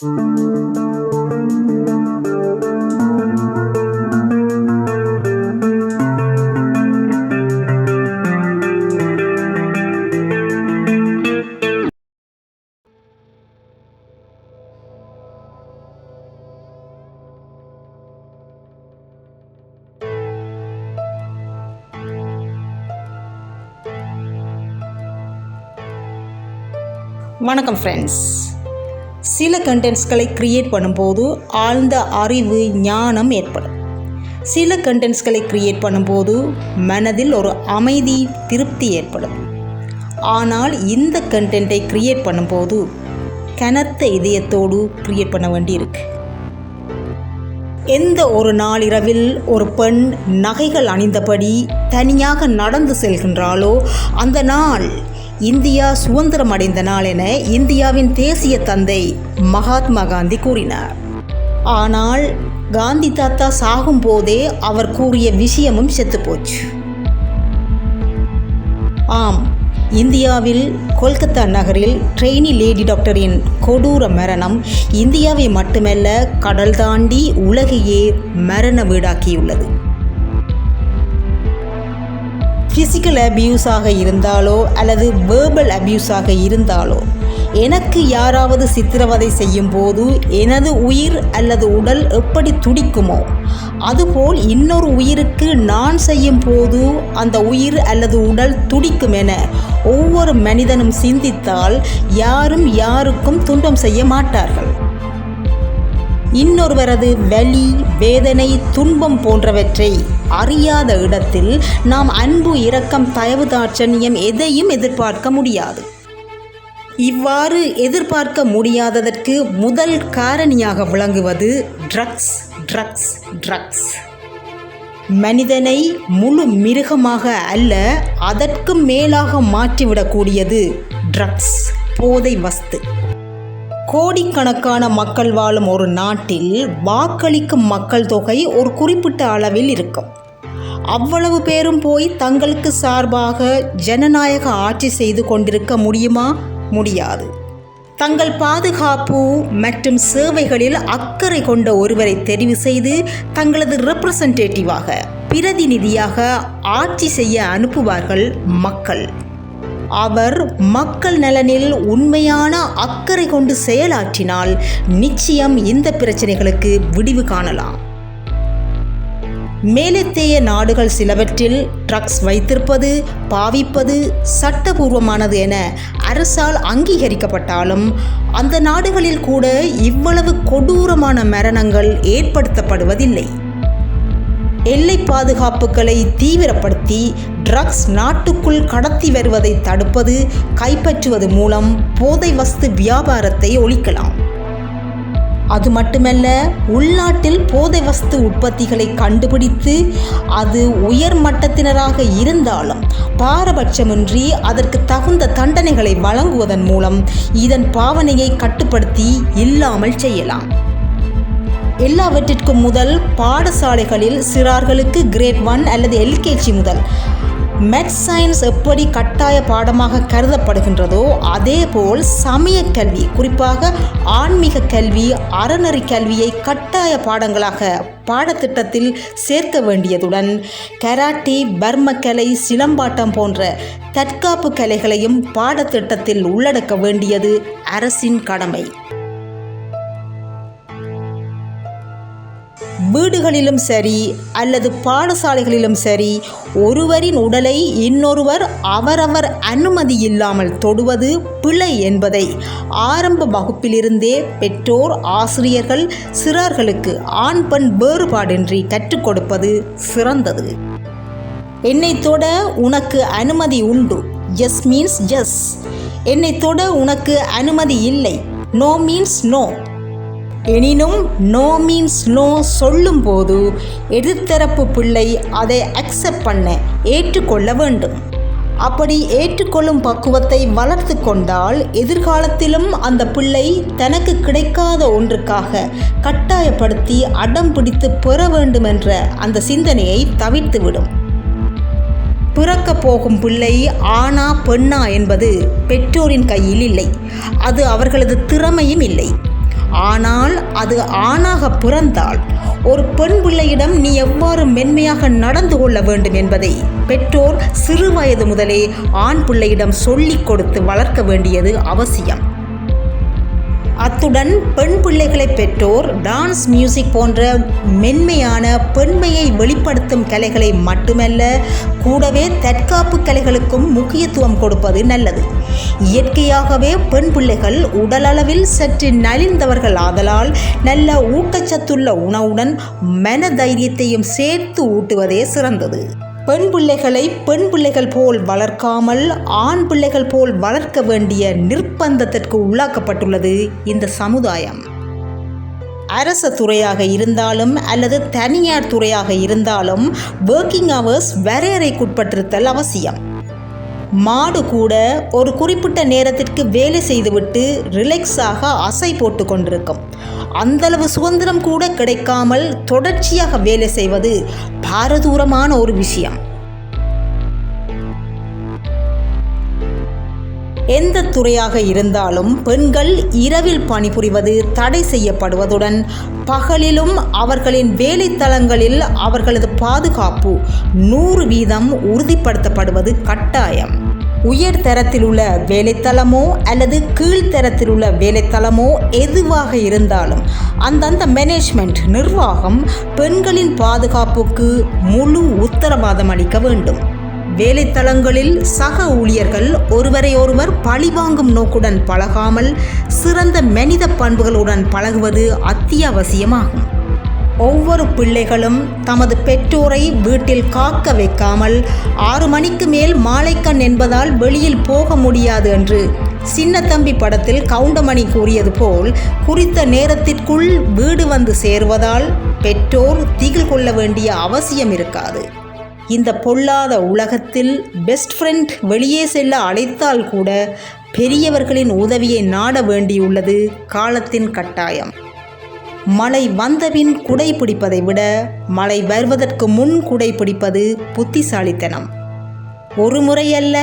வணக்கம் ஃப்ரெண்ட்ஸ். சில கண்டென்ட்ஸ்களை க்ரியேட் பண்ணும்போது ஆழ்ந்த அறிவு ஞானம் ஏற்படும். சில கண்டென்ட்ஸ்களை க்ரியேட் பண்ணும்போது மனதில் ஒரு அமைதி திருப்தி ஏற்படும். ஆனால் இந்த கண்டென்ட்டை க்ரியேட் பண்ணும்போது கனத்த இதயத்தோடு க்ரியேட் பண்ண வேண்டியிருக்கு. எந்த ஒரு நாளிரவில் ஒரு பெண் நகைகள் அணிந்தபடி தனியாக நடந்து செல்கின்றாளோ அந்த நாள் இந்தியா சுதந்திரம் அடைந்த நாள் என இந்தியாவின் தேசிய தந்தை மகாத்மா காந்தி கூறினார். ஆனால் காந்தி தாத்தா சாகும் போதே அவர் கூறிய விஷயமும் செத்துப்போச்சு. ஆம், இந்தியாவில் கொல்கத்தா நகரில் ட்ரெயினி லேடி டாக்டரின் கொடூர மரணம் இந்தியாவை மட்டுமல்ல கடல் தாண்டி உலகையே மரண வீடாக்கியுள்ளது. ஃபிசிக்கல் அபியூஸாக இருந்தாலோ அல்லது வேர்பல் அபியூஸாக இருந்தாலோ எனக்கு யாராவது சித்திரவதை செய்யும் போது எனது உயிர் அல்லது உடல் எப்படி துடிக்குமோ அதுபோல் இன்னொரு உயிருக்கு நான் செய்யும் போது அந்த உயிர் அல்லது உடல் துடிக்கும் என ஒவ்வொரு மனிதனும் சிந்தித்தால் யாரும் யாருக்கும் துன்பம் செய்ய மாட்டார்கள். இன்னொருவரது வலி, வேதனை, துன்பம் போன்றவற்றை அறியாத இடத்தில் நாம் அன்பு, இரக்கம், தயவு, தாட்சண்யம் எதையும் எதிர்பார்க்க முடியாது. இவ்வாறு எதிர்பார்க்க முடியாததற்கு முதல் காரணியாக விளங்குவது ட்ரக்ஸ். ட்ரக்ஸ் ட்ரக்ஸ் மனிதனை முழு மிருகமாக அல்ல அதற்கு மேலாக மாற்றிவிடக்கூடியது ட்ரக்ஸ், போதை வஸ்து. கோடிக்கணக்கான மக்கள் வாழும் ஒரு நாட்டில் வாக்களிக்கும் மக்கள் தொகை ஒரு குறிப்பிட்ட அளவில் இருக்கும். அவ்வளவு பேரும் போய் தங்களுக்கு சார்பாக ஜனநாயக ஆட்சி செய்து கொண்டிருக்க முடியுமா? முடியாது. தங்கள் பாதுகாப்பு மற்றும் சேவைகளில் அக்கறை கொண்ட ஒருவரை தெரிவு செய்து தங்களது ரெப்ரசன்டேட்டிவாக, பிரதிநிதியாக ஆட்சி செய்ய அனுப்புவார்கள் மக்கள். அவர் மக்கள் நலனில் உண்மையான அக்கறை கொண்டு செயலாற்றினால் நிச்சயம் இந்த பிரச்சனைகளுக்கு விடிவு காணலாம். மேலத்தைய நாடுகள் சிலவற்றில் ட்ரக்ஸ் வைத்திருப்பது, பாவிப்பது சட்டபூர்வமானது என அரசால் அங்கீகரிக்கப்பட்டாலும் அந்த நாடுகளில் கூட இவ்வளவு கொடூரமான மரணங்கள் ஏற்படுத்தப்படுவதில்லை. எல்லை பாதுகாப்புகளை தீவிரப்படுத்தி ட்ரக்ஸ் நாட்டுக்குள் கடத்தி வருவதை தடுப்பது, கைப்பற்றுவது மூலம் போதை வஸ்து வியாபாரத்தை ஒழிக்கலாம். அது மட்டுமல்ல, உள்நாட்டில் போதை வஸ்து உற்பத்திகளை கண்டுபிடித்து அது உயர் மட்டத்தினராக இருந்தாலும் பாரபட்சமின்றி அதற்கு தகுந்த தண்டனைகளை வழங்குவதன் மூலம் இதன் பாவனையை கட்டுப்படுத்தி இல்லாமல் செய்யலாம். எல்லாவற்றிற்கும் முதல் பாடசாலைகளில் சிறார்களுக்கு கிரேட் 1 அல்லது எல்கேஜி முதல் மேத்ஸ், சயின்ஸ் எப்படி கட்டாய பாடமாக கருதப்படுகின்றதோ அதேபோல் சமய கல்வி, குறிப்பாக ஆன்மீக கல்வி, அறநெறி கல்வியை கட்டாய பாடங்களாக பாடத்திட்டத்தில் சேர்க்க வேண்டியதுடன் கராட்டே, பர்ம கலை, சிலம்பாட்டம் போன்ற தற்காப்பு கலைகளையும் பாடத்திட்டத்தில் உள்ளடக்க வேண்டியது அரசின் கடமை. வீடுகளிலும் சரி அல்லது பாடசாலைகளிலும் சரி ஒருவரின் உடலை இன்னொருவர் அவரவர் அனுமதி இல்லாமல் தொடுவது பிழை என்பதை ஆரம்ப வகுப்பிலிருந்தே பெற்றோர், ஆசிரியர்கள் சிறார்களுக்கு ஆண் பெண் வேறுபாடின்றி கற்றுக் கொடுப்பது சிறந்தது. என்னை தொட உனக்கு அனுமதி உண்டு, எஸ் மீன்ஸ் எஸ். என்னை தொட உனக்கு அனுமதி இல்லை, நோ மீன்ஸ் நோ. எனினும் நோ மீன்ஸ் நோ சொல்லும் போது எதிர்த்தரப்பு பிள்ளை அதை அக்செப்ட் பண்ண, ஏற்றுக்கொள்ள வேண்டும். அப்படி ஏற்றுக்கொள்ளும் பக்குவத்தை வளர்த்து கொண்டால் எதிர்காலத்திலும் அந்த பிள்ளை தனக்கு கிடைக்காத ஒன்றுக்காக கட்டாயப்படுத்தி அடம் பிடித்து பெற வேண்டும் என்ற அந்த சிந்தனையை தவிர்த்துவிடும். பிறக்க போகும் பிள்ளை ஆணா பெண்ணா என்பது பெற்றோரின் கையில் இல்லை, அது அவர்களது திறமையும் இல்லை. ஆனால் அது ஆணாக பிறந்தால் ஒரு பெண் பிள்ளையிடம் நீ எவ்வாறு மென்மையாக நடந்து கொள்ள வேண்டும் என்பதை பெற்றோர் சிறு வயது முதலே ஆண் பிள்ளையிடம் சொல்லிக் கொடுத்து வளர்க்க வேண்டியது அவசியம். அத்துடன் பெண் பிள்ளைகளை பெற்றோர் டான்ஸ், மியூசிக் போன்ற மென்மையான பெண்மையை வெளிப்படுத்தும் கலைகளை மட்டுமல்ல, கூடவே தற்காப்பு கலைகளுக்கும் முக்கியத்துவம் கொடுப்பது நல்லது. இயற்கையாகவே பெண் பிள்ளைகள் உடலளவில் சற்று நலிந்தவர்கள் ஆதலால் நல்ல ஊட்டச்சத்துள்ள உணவுடன் மன தைரியத்தையும் சேர்த்து ஊட்டுவதே சிறந்தது. பெண் பிள்ளைகளை பெண் பிள்ளைகள் போல் வளர்க்காமல் ஆண் பிள்ளைகள் போல் வளர்க்க வேண்டிய நிர்பந்தத்திற்கு உள்ளாக்கப்பட்டுள்ளது இந்த சமுதாயம். அரச துறையாக இருந்தாலும் அல்லது தனியார் துறையாக இருந்தாலும் ஒர்க்கிங் ஹவர்ஸ் வரையறைக்குட்பட்டிருத்தல் அவசியம். மாடு கூட ஒரு குறிப்பிட்ட நேரத்திற்கு வேலை செய்துவிட்டு ரிலாக்ஸாக அசை போட்டு கொண்டிருக்கும். அந்தளவு சுதந்திரம் கூட கிடைக்காமல் தொடர்ச்சியாக வேலை செய்வது பாரதூரமான ஒரு விஷயம். எந்த துறையாக இருந்தாலும் பெண்கள் இரவில் பணிபுரிவது தடை செய்யப்படுவதுடன் பகலிலும் அவர்களின் வேலைத்தளங்களில் அவர்களது பாதுகாப்பு 100% உறுதிப்படுத்தப்படுவது கட்டாயம். உயர் தரத்தில் உள்ள வேலைத்தளமோ அல்லது கீழ்த்தரத்தில் உள்ள வேலைத்தளமோ எதுவாக இருந்தாலும் அந்தந்த மேனேஜ்மெண்ட் நிர்வாகம் பெண்களின் பாதுகாப்புக்கு முழு உத்தரவாதம் அளிக்க வேண்டும். வேலைத்தளங்களில் சக ஊழியர்கள் ஒருவரை ஒருவர் பழிவாங்கும் நோக்குடன் பழகாமல் சிறந்த மனித பண்புகளுடன் பழகுவது அத்தியாவசியமாகும். ஒவ்வொரு பிள்ளைகளும் தமது பெற்றோரை வீட்டில் காக்க வைக்காமல் 6 மணிக்கு மேல் மாலைக்கண் என்பதால் வெளியில் போக முடியாது என்று சின்னத்தம்பி படத்தில் கவுண்டமணி கூறியது போல் குறித்த நேரத்திற்குள் வீடு வந்து சேருவதால் பெற்றோர் திகில் கொள்ள வேண்டிய அவசியம் இருக்காது. இந்த பொல்லாத உலகத்தில் பெஸ்ட் ஃப்ரெண்ட் வெளியே செல்ல அழைத்தால் கூட பெரியவர்களின் உதவியை நாட வேண்டியுள்ளது காலத்தின் கட்டாயம். மழை வந்தபின் குடை பிடிப்பதை விட மழை வருவதற்கு முன் குடை பிடிப்பது புத்திசாலித்தனம். 1 முறையல்ல,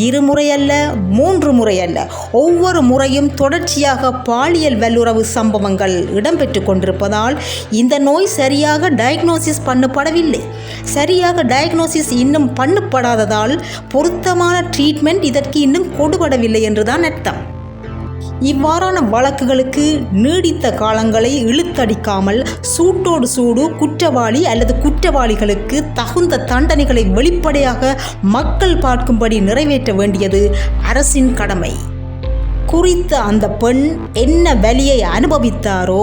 2 முறையல்ல, 3 முறையல்ல, ஒவ்வொரு முறையும் தொடர்ச்சியாக பாலியல் வல்லுறவு சம்பவங்கள் இடம்பெற்று கொண்டிருப்பதால் இந்த நோய் சரியாக டயக்னோசிஸ் பண்ணப்படவில்லை. சரியாக டயக்னோசிஸ் இன்னும் பண்ணப்படாததால் பொருத்தமான ட்ரீட்மெண்ட் இதற்கு இன்னும் கொடுபடவில்லை என்றுதான் அர்த்தம். இவ்வாறான வழக்குகளுக்கு நீடித்த காலங்களை இழுத்தடிக்காமல் சூட்டோடு சூடு குற்றவாளி அல்லது குற்றவாளிகளுக்கு தகுந்த தண்டனைகளை வெளிப்படையாக மக்கள் பார்க்கும்படி நிறைவேற்ற வேண்டியது அரசின் கடமை. குறித்த அந்த பெண் என்ன வலியை அனுபவித்தாரோ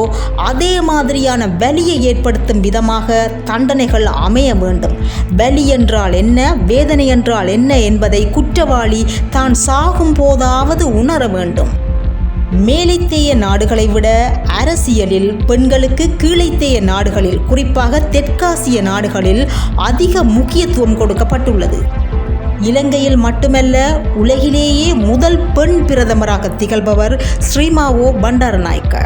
அதே மாதிரியான வலியை ஏற்படுத்தும் விதமாக தண்டனைகள் அமைய வேண்டும். வலி என்றால் என்ன, வேதனை என்றால் என்ன என்பதை குற்றவாளி தான் சாகும் போதாவது உணர வேண்டும். மேலைத்தேய நாடுகளை விட அரசியலில் பெண்களுக்கு கீழைத்தேய நாடுகளில், குறிப்பாக தெற்காசிய நாடுகளில் அதிக முக்கியத்துவம் கொடுக்கப்பட்டுள்ளது. இலங்கையில் மட்டுமல்ல, உலகிலேயே முதல் பெண் பிரதமராக திகழ்பவர் ஸ்ரீமாவோ பண்டாரநாயக்க.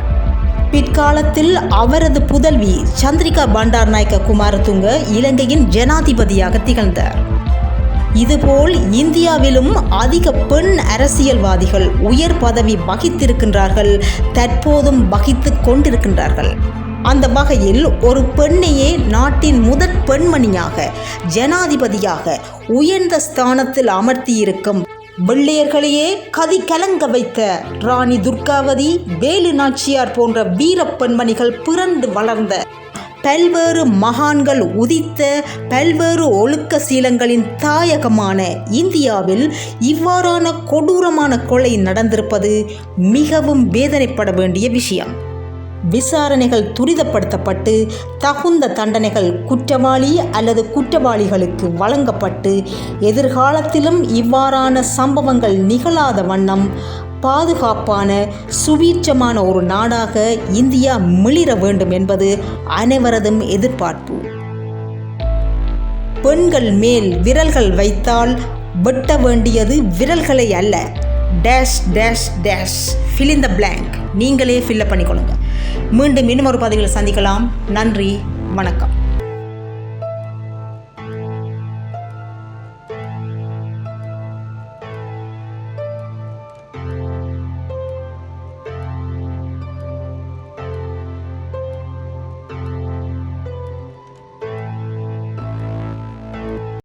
பிற்காலத்தில் அவரது புதல்வி சந்திரிகா பண்டாரநாயக்க குமாரதுங்க இலங்கையின் ஜனாதிபதியாக திகழ்ந்தார். இதுபோல் இந்தியாவிலும் அதிக பெண் அரசியல்வாதிகள் உயர் பதவி வகித்திருக்கின்றார்கள், தற்போதும் வகித்துக் கொண்டிருக்கின்றார்கள். அந்த வகையில் ஒரு பெண்ணையே நாட்டின் முதற் பெண்மணியாக, ஜனாதிபதியாக உயர்ந்த ஸ்தானத்தில் அமர்த்தியிருக்கும் வெள்ளையர்களையே கதி கலங்க வைத்த ராணி துர்காவதி, வேலு நாச்சியார் போன்ற வீர பெண்மணிகள் பிறந்து வளர்ந்த, பல்வேறு மகான்கள் உதித்த, பல்வேறு ஒழுக்க சீலங்களின் தாயகமான இந்தியாவில் இவ்வாறான கொடூரமான கொலை நடந்திருப்பது மிகவும் வேதனைப்பட வேண்டிய விஷயம். விசாரணைகள் துரிதப்படுத்தப்பட்டு தகுந்த தண்டனைகள் குற்றவாளி அல்லது குற்றவாளிகளுக்கு வழங்கப்பட்டு எதிர்காலத்திலும் இவ்வாறான சம்பவங்கள் நிகழாத வண்ணம் பாதுகாப்பான சுவீட்சமான ஒரு நாடாக இந்தியா மிளிர வேண்டும் என்பது அனைவரதும் எதிர்பார்ப்பு. பெண்கள் மேல் விரல்கள் வைத்தால் வெட்ட வேண்டியது விரல்களை அல்ல, dash dash dash, fill in the blank. நீங்களே ஃபில்அப் பண்ணிக்கொள்ளுங்க. மீண்டும் இன்னும் ஒரு பதிவில் சந்திக்கலாம். நன்றி, வணக்கம்.